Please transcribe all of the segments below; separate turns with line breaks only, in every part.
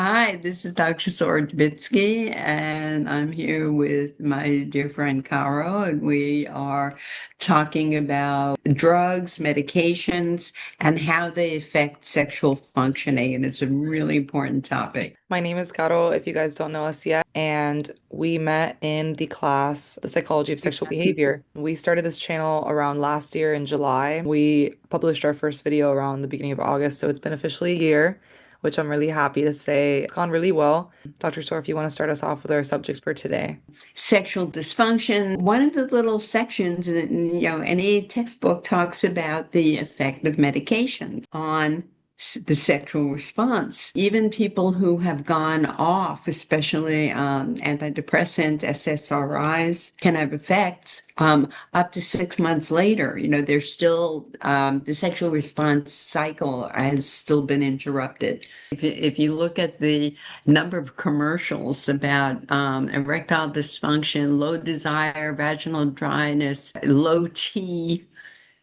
Hi, this is Dr. Sorbitsky, and I'm here with my dear friend Caro, and we are talking about drugs, medications, and how they affect sexual functioning. And it's a really important topic.
My name is Caro, if you guys don't know us yet, and we met in the class, The Psychology of Sexual Behavior. We started this channel around last year in July. We published our first video around the beginning of August, so it's been officially a year, which I'm really happy to say. It's gone really well. Dr. Sor, if you want to start us off with our subject for today.
Sexual dysfunction. One of the little sections in, any textbook talks about the effect of medications on the sexual response. Even people who have gone off, especially antidepressant SSRIs, can have effects up to 6 months later. They're still, the sexual response cycle has still been interrupted. If you look at the number of commercials about erectile dysfunction, low desire, vaginal dryness, low T,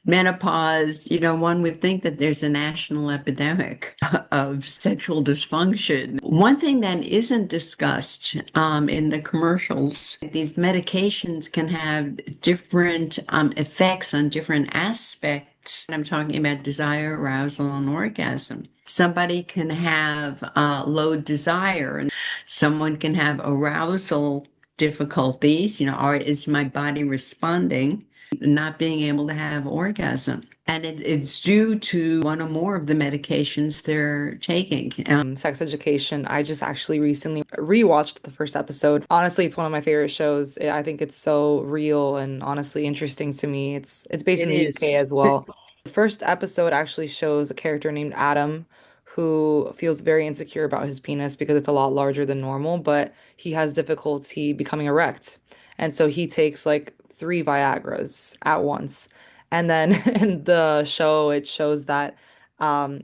menopause, one would think that there's a national epidemic of sexual dysfunction. One thing that isn't discussed in the commercials, these medications can have different effects on different aspects. I'm talking about desire, arousal, and orgasm. Somebody can have low desire, and someone can have arousal difficulties, or is my body responding? Not being able to have orgasm. And it's due to one or more of the medications they're taking.
Sex education. I just actually recently rewatched the first episode. Honestly, it's one of my favorite shows. I think it's so real and honestly interesting to me. It's based
It
in the UK
is.
as well. The first episode actually shows a character named Adam who feels very insecure about his penis because it's a lot larger than normal, but he has difficulty becoming erect. And so he takes like three Viagras at once. And then in the show, it shows that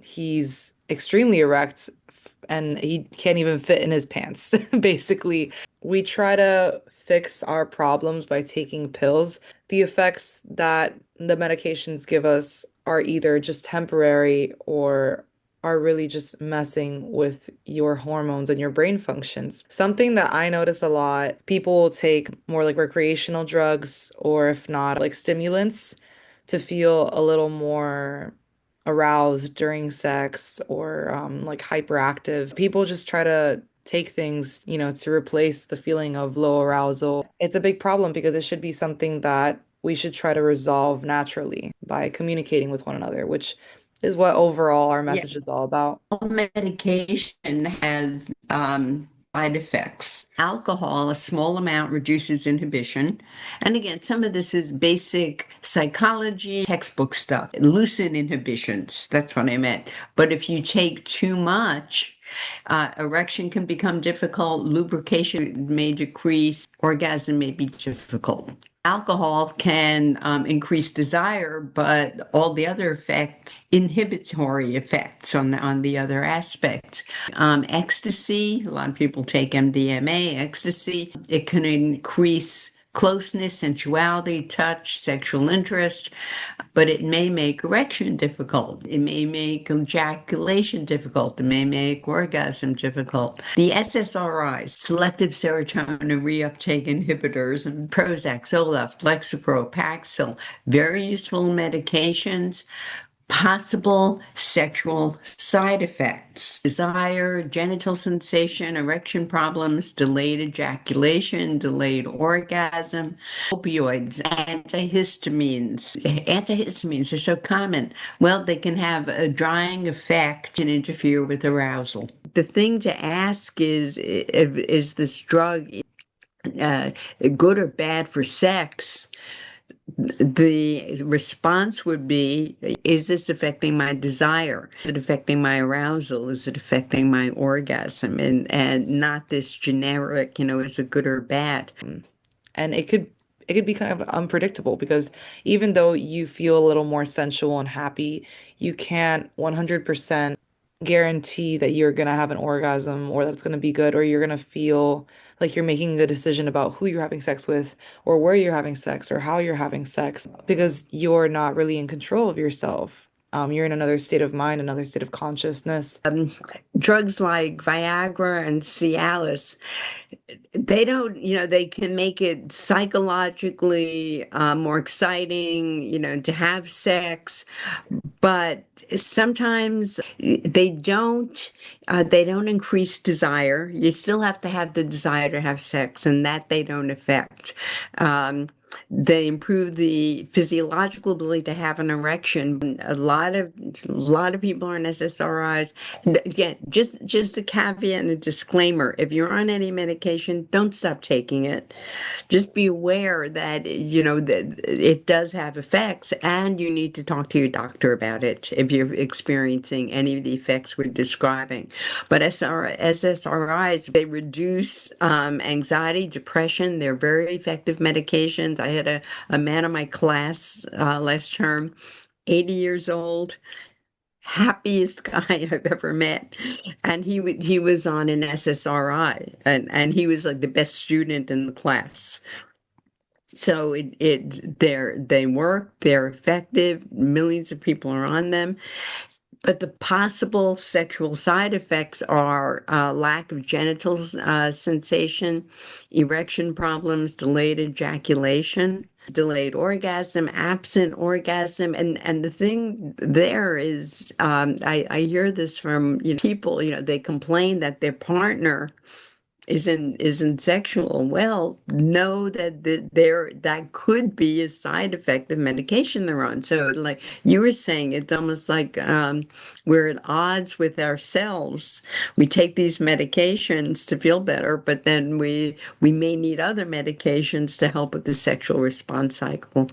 he's extremely erect and he can't even fit in his pants. Basically, we try to fix our problems by taking pills. The effects that the medications give us are either just temporary or are really just messing with your hormones and your brain functions. Something that I notice a lot, people will take more like recreational drugs or if not, like stimulants to feel a little more aroused during sex or like hyperactive. People just try to take things, to replace the feeling of low arousal. It's a big problem because it should be something that we should try to resolve naturally by communicating with one another, which is what overall our
Yeah,
message is all about.
all medication has side effects. Alcohol, a small amount, reduces inhibition. And again, some of this is basic psychology, textbook stuff. Loosen inhibitions, that's what I meant. But if you take too much, erection can become difficult, lubrication may decrease, orgasm may be difficult. Alcohol can increase desire, but all the other effects, inhibitory effects on the other aspects. Ecstasy, a lot of people take MDMA, ecstasy. It can increase closeness, sensuality, touch, sexual interest, but it may make erection difficult. It may make ejaculation difficult. It may make orgasm difficult. The SSRIs, selective serotonin reuptake inhibitors, and Prozac, Zoloft, Lexapro, Paxil, very useful medications. Possible sexual side effects: desire, genital sensation, erection problems, delayed ejaculation, delayed orgasm. Opioids, antihistamines. Antihistamines are so common. Well, they can have a drying effect and interfere with arousal. The thing to ask is this drug uh, good or bad for sex? The response would be, is this affecting my desire? Is it affecting my arousal? Is it affecting my orgasm? And not this generic, is it good or bad?
And it could be kind of unpredictable because even though you feel a little more sensual and happy, you can't 100% guarantee that you're gonna have an orgasm or that it's gonna be good or you're gonna feel like you're making a decision about who you're having sex with or where you're having sex or how you're having sex because you're not really in control of yourself. You're in another state of mind, another state of consciousness.
drugs like Viagra and Cialis, they don't, they can make it psychologically more exciting, to have sex, but sometimes they don't increase desire. You still have to have the desire to have sex, and that they don't affect. Um, they improve the physiological ability to have an erection. A lot of people on SSRIs. Again, just a caveat and a disclaimer: if you're on any medication, don't stop taking it. Just be aware that that it does have effects, and you need to talk to your doctor about it if you're experiencing any of the effects we're describing. But SSRIs, they reduce anxiety, depression. They're very effective medications. I had a man in my class last term, 80 years old, happiest guy I've ever met. And he was on an SSRI, and he was like the best student in the class. So they work, they're effective, millions of people are on them. But the possible sexual side effects are lack of genital sensation, erection problems, delayed ejaculation, delayed orgasm, absent orgasm. And the thing there is, I hear this from people, they complain that their partner isn't sexual. Well, know that that could be a side effect of medication they're on. So, like you were saying, it's almost like we're at odds with ourselves. We take these medications to feel better, but then we may need other medications to help with the sexual response cycle.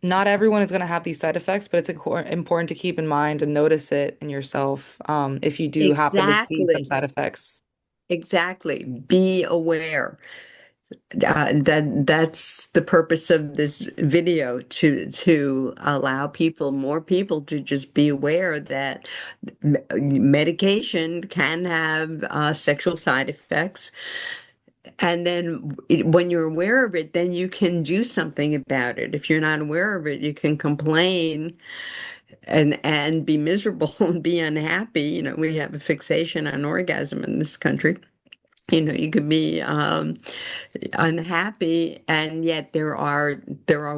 Not everyone is going to have these side effects, but it's important to keep in mind and notice it in yourself, if you do happen to see some
Exactly.
side effects.
Exactly. Be aware. That's the purpose of this video, to allow more people to just be aware that medication can have sexual side effects. And then when you're aware of it, then you can do something about it. If you're not aware of it, you can complain and be miserable and be unhappy. We have a fixation on orgasm in this country. You could be unhappy, and yet there are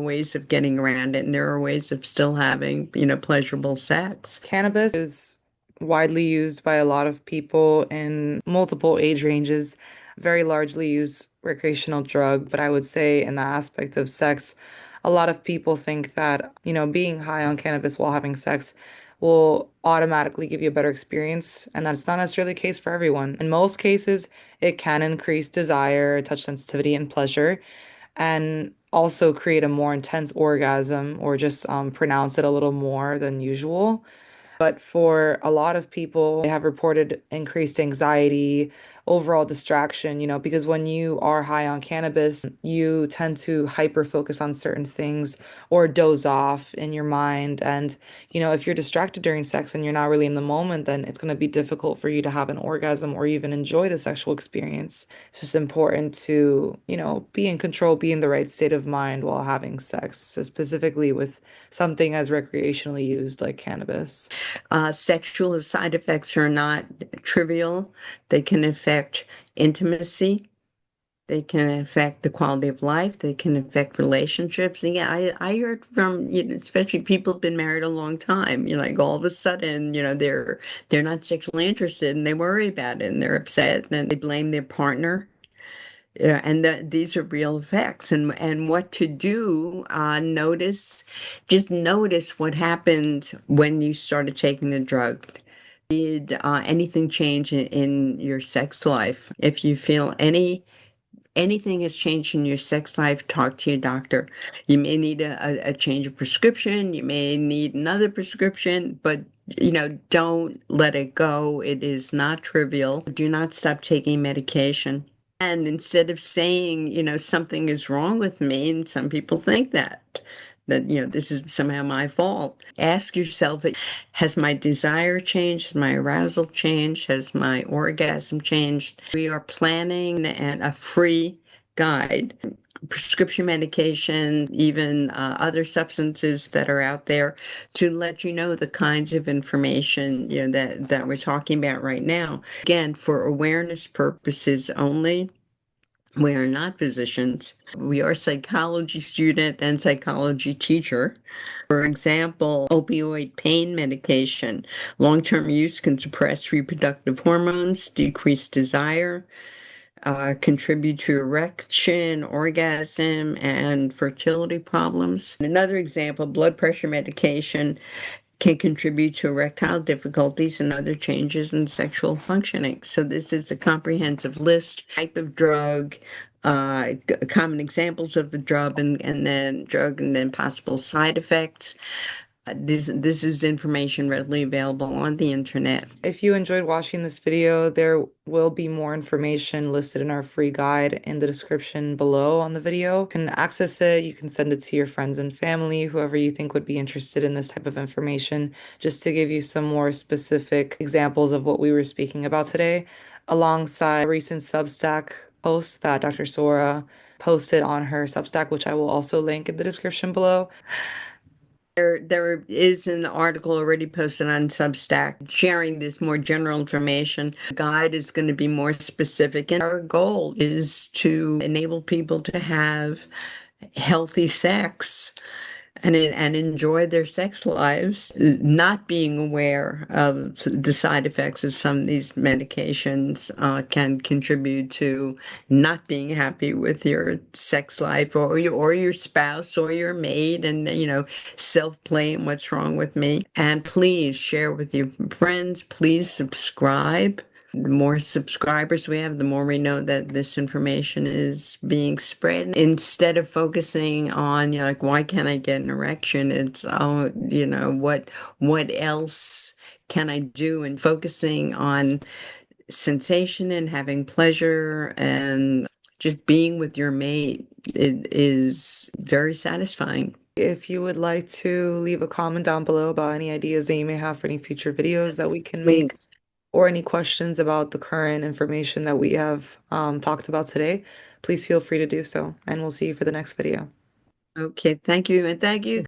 ways of getting around it, and there are ways of still having, pleasurable sex.
Cannabis is widely used by a lot of people in multiple age ranges, very largely used recreational drug. But I would say in the aspect of sex, a lot of people think that, being high on cannabis while having sex will automatically give you a better experience, and that's not necessarily the case for everyone. In most cases, it can increase desire, touch sensitivity, and pleasure, and also create a more intense orgasm or just pronounce it a little more than usual. But for a lot of people, they have reported increased anxiety, overall distraction, because when you are high on cannabis, you tend to hyper focus on certain things or doze off in your mind. And, if you're distracted during sex and you're not really in the moment, then it's going to be difficult for you to have an orgasm or even enjoy the sexual experience. It's just important to, be in control, be in the right state of mind while having sex, specifically with something as recreationally used like cannabis.
Sexual side effects are not trivial. They can affect intimacy. They can affect the quality of life. They can affect relationships. And yeah, I heard from, especially people who've been married a long time, like all of a sudden, they're not sexually interested, and they worry about it, and they're upset, and they blame their partner. Yeah, and these are real effects, and what to do. Just notice what happened when you started taking the drug. Did anything change in your sex life? If you feel anything has changed in your sex life, talk to your doctor. You may need a change of prescription. You may need another prescription, but don't let it go. It is not trivial. Do not stop taking medication. And instead of saying, something is wrong with me, and some people think that this is somehow my fault. Ask yourself, has my desire changed? Has my arousal changed? Has my orgasm changed? We are planning a free guide prescription medication, even other substances that are out there, to let you know the kinds of information, that we're talking about right now. Again, for awareness purposes only. We are not physicians. We are psychology student and psychology teacher. For example, opioid pain medication. Long-term use can suppress reproductive hormones, decrease desire, contribute to erection, orgasm, and fertility problems. Another example, blood pressure medication can contribute to erectile difficulties and other changes in sexual functioning. So this is a comprehensive list, type of drug, common examples of the drug and then possible side effects. This is information readily available on the internet.
If you enjoyed watching this video, there will be more information listed in our free guide in the description below on the video. You can access it, you can send it to your friends and family, whoever you think would be interested in this type of information, just to give you some more specific examples of what we were speaking about today, alongside a recent Substack post that Dr. Sora posted on her Substack, which I will also link in the description below.
There is an article already posted on Substack sharing this more general information. The guide is going to be more specific, and our goal is to enable people to have healthy sex and enjoy their sex lives, not being aware of the side effects of some of these medications can contribute to not being happy with your sex life or your spouse or your mate, and self-blame, what's wrong with me? And please share with your friends. Please subscribe. The more subscribers we have, the more we know that this information is being spread. Instead of focusing on, like, why can't I get an erection? It's, oh, what else can I do? And focusing on sensation and having pleasure and just being with your mate, it is very satisfying.
If you would like to leave a comment down below about any ideas that you may have for any future videos that
Yes,
we can make,
please.
or any questions about the current information that we have talked about today, please feel free to do so. And we'll see you for the next video.
Okay, thank you. And thank you.